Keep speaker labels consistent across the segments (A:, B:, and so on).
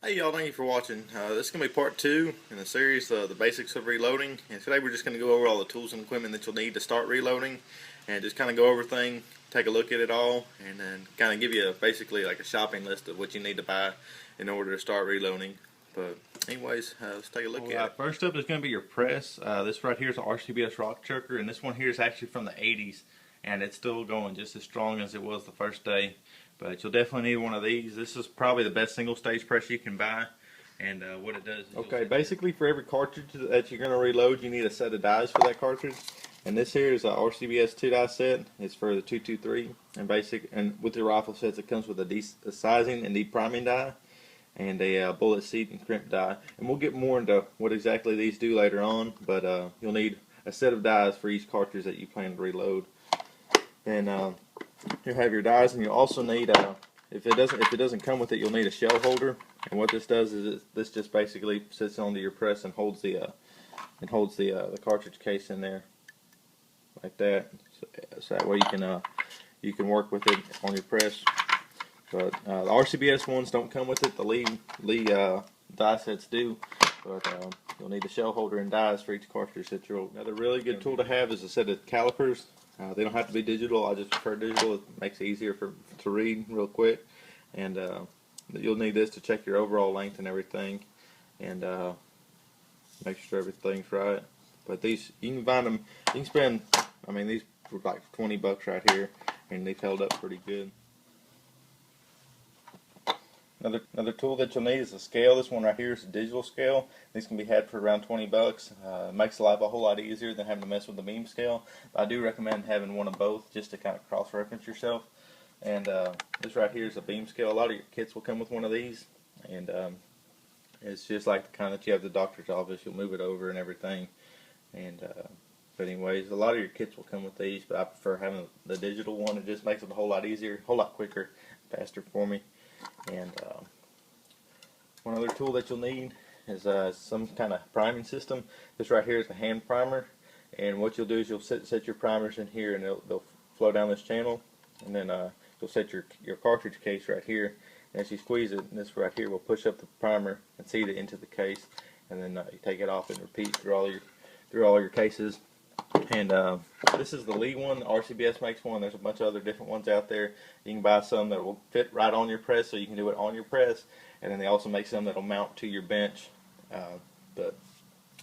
A: Hey y'all, thank you for watching. This is going to be part 2 in the series, the basics of reloading. And today we're just going to go over all the tools and equipment that you'll need to start reloading. And just kind of go over everything, take a look at it all, and then kind of give you basically like a shopping list of what you need to buy in order to start reloading. But anyways, let's take a look at it.
B: First up is going to be your press. This right here is an RCBS rock chucker, and this one here is actually from the 80s. And it's still going just as strong as it was the first day. But you'll definitely need one of these. This is probably the best single stage press you can buy. And what it does is
A: basically for every cartridge that you're going to reload, you need a set of dies for that cartridge. And this here is a RCBS 2-die set. It's for the 223. And with your rifle sets, it comes with a desizing and depriming die and a bullet seat and crimp die. And we'll get more into what exactly these do later on. But you'll need a set of dies for each cartridge that you plan to reload. And you'll have your dies, and you'll also need if it doesn't come with it, you'll need a shell holder. And what this does is this just basically sits onto your press and holds the cartridge case in there like that. So that way you can work with it on your press. But the RCBS ones don't come with it. The Lee die sets do. But you'll need the shell holder and dies for each cartridge that you'll. Another really good tool to have is a set of calipers. They don't have to be digital. I just prefer digital. It makes it easier to read real quick. And you'll need this to check your overall length and everything, and make sure everything's right. But these, you can find them. You can spend. I mean, these were like $20 right here, and they've held up pretty good. Another tool that you'll need is a scale. This one right here is a digital scale. These can be had for around $20. It makes life a whole lot easier than having to mess with the beam scale. I do recommend having one of both just to kind of cross-reference yourself. And this right here is a beam scale. A lot of your kits will come with one of these, and it's just like the kind that you have at the doctor's office. You'll move it over and everything. And but anyways, a lot of your kits will come with these, but I prefer having the digital one. It just makes it a whole lot easier, a whole lot quicker, faster for me. And one other tool that you'll need is some kind of priming system. This right here is a hand primer, and what you'll do is you'll set your primers in here, and they'll flow down this channel, and then you'll set your cartridge case right here, and as you squeeze it, this right here will push up the primer and seat it into the case, and then you take it off and repeat through all your cases. And this is the Lee one. RCBS makes one. There's a bunch of other different ones out there. You can buy some that will fit right on your press, so you can do it on your press. And then they also make some that will mount to your bench. But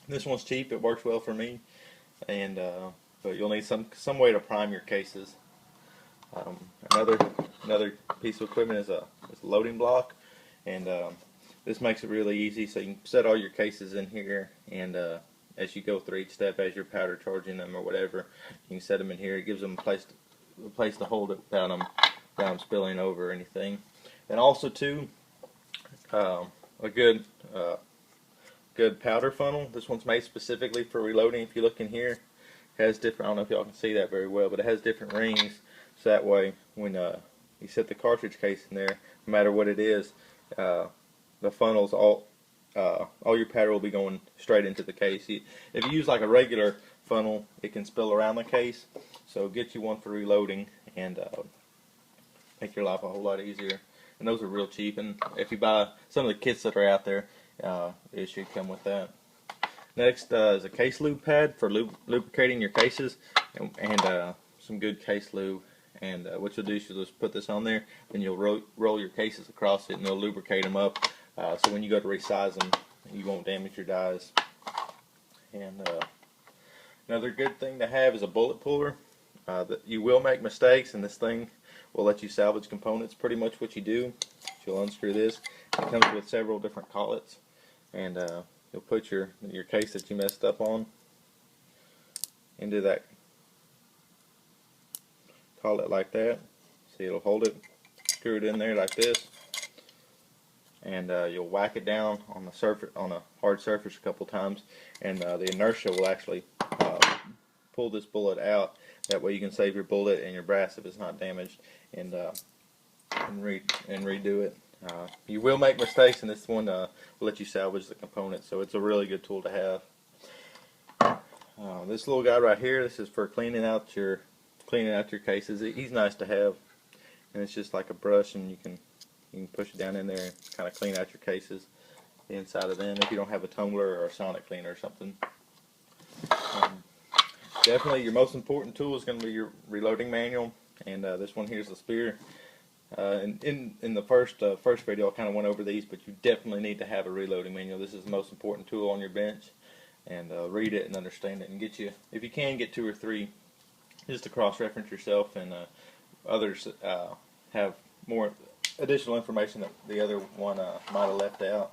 A: this one's cheap. It works well for me. And but you'll need some way to prime your cases. Another piece of equipment is a loading block, and this makes it really easy. So you can set all your cases in here, and as you go through each step, as you're powder charging them or whatever, you can set them in here. It gives them a place to hold it without them spilling over or anything. And also too, a good powder funnel. This one's made specifically for reloading. If you look in here, it has different. I don't know if y'all can see that very well, but it has different rings. So that way, when you set the cartridge case in there, no matter what it is, the funnels all your powder will be going straight into the case. If you use like a regular funnel, it can spill around the case. So get you one for reloading and make your life a whole lot easier. And those are real cheap. And if you buy some of the kits that are out there, it should come with that. Next is a case lube pad for lubricating your cases, and some good case lube. And what you'll do is you'll just put this on there, and you'll roll your cases across it, and it'll lubricate them up. So when you go to resize them, you won't damage your dies. And another good thing to have is a bullet puller. That you will make mistakes, and this thing will let you salvage components. Pretty much what you do, you'll unscrew this. It comes with several different collets, and you'll put your case that you messed up on into that collet like that. See, it'll hold it. Screw it in there like this. And you'll whack it down on the surface, on a hard surface a couple times, and the inertia will actually pull this bullet out. That way you can save your bullet and your brass if it's not damaged, and redo it. You will make mistakes, and this one will let you salvage the components, so it's a really good tool to have. This little guy right here, this is for cleaning out your cases. He's nice to have, and it's just like a brush, and you can You can push it down in there and kind of clean out your cases inside of them if you don't have a tumbler or a sonic cleaner or something. Definitely your most important tool is going to be your reloading manual, and this one here is the spear. In the first video I kind of went over these, but you definitely need to have a reloading manual. This is the most important tool on your bench, and read it and understand it, and get you, if you can, get 2 or 3 just to cross-reference yourself, and others have more additional information that the other one might have left out.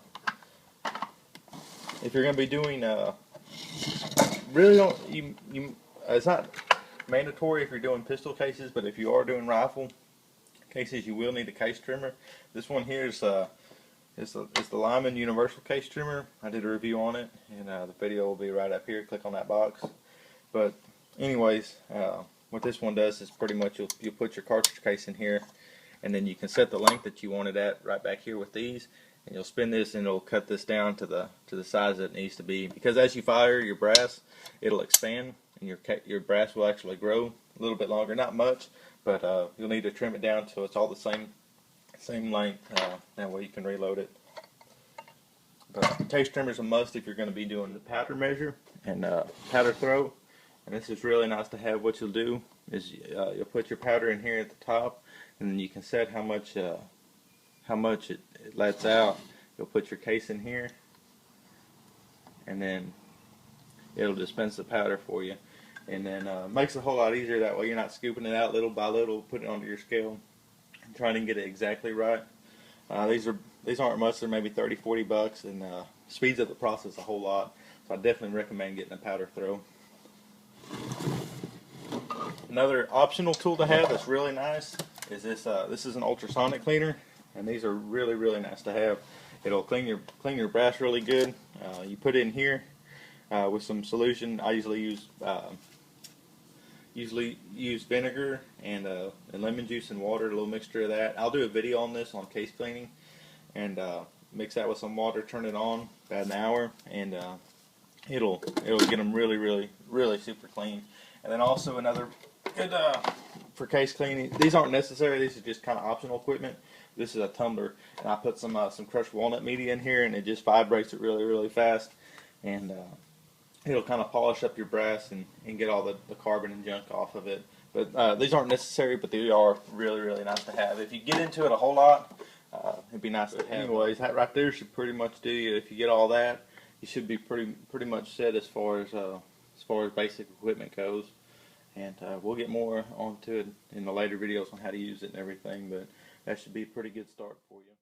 A: If you're going to be doing, really don't, it's not mandatory if you're doing pistol cases, but if you are doing rifle cases, you will need a case trimmer. This one here is the Lyman Universal Case Trimmer. I did a review on it, and the video will be right up here. Click on that box. But anyways, what this one does is pretty much you'll put your cartridge case in here, and then you can set the length that you want it at right back here with these, and you'll spin this and it'll cut this down to the size that it needs to be, because as you fire your brass, it'll expand and your brass will actually grow a little bit longer, not much, but you'll need to trim it down so it's all the same length. That way you can reload it. But case trimmer is a must if you're going to be doing the powder measure and powder throw. And this is really nice to have. What you'll do is you'll put your powder in here at the top, and then you can set how much it lets out. You'll put your case in here, and then it'll dispense the powder for you, and then makes it a whole lot easier. That way you're not scooping it out little by little, putting it onto your scale and trying to get it exactly right. These aren't much. They're maybe 30-40 bucks, and speeds up the process a whole lot. So I definitely recommend getting a powder throw. Another optional tool to have that's really nice is this. This is an ultrasonic cleaner, and these are really nice to have. It'll clean your brass really good. You put it in here with some solution. I usually use vinegar and lemon juice and water, a little mixture of that. I'll do a video on this on case cleaning, and mix that with some water, turn it on about an hour, and it'll get them really super clean. And then also another good for case cleaning. These aren't necessary. These are just kind of optional equipment. This is a tumbler, and I put some crushed walnut media in here, and it just vibrates it really fast, and it'll kind of polish up your brass and get all the carbon and junk off of it. But these aren't necessary, but they are really nice to have. If you get into it a whole lot, it'd be nice to have. Anyways, that right there should pretty much do you. If you get all that, you should be pretty much set as far as basic equipment goes. And we'll get more onto it in the later videos on how to use it and everything, but that should be a pretty good start for you.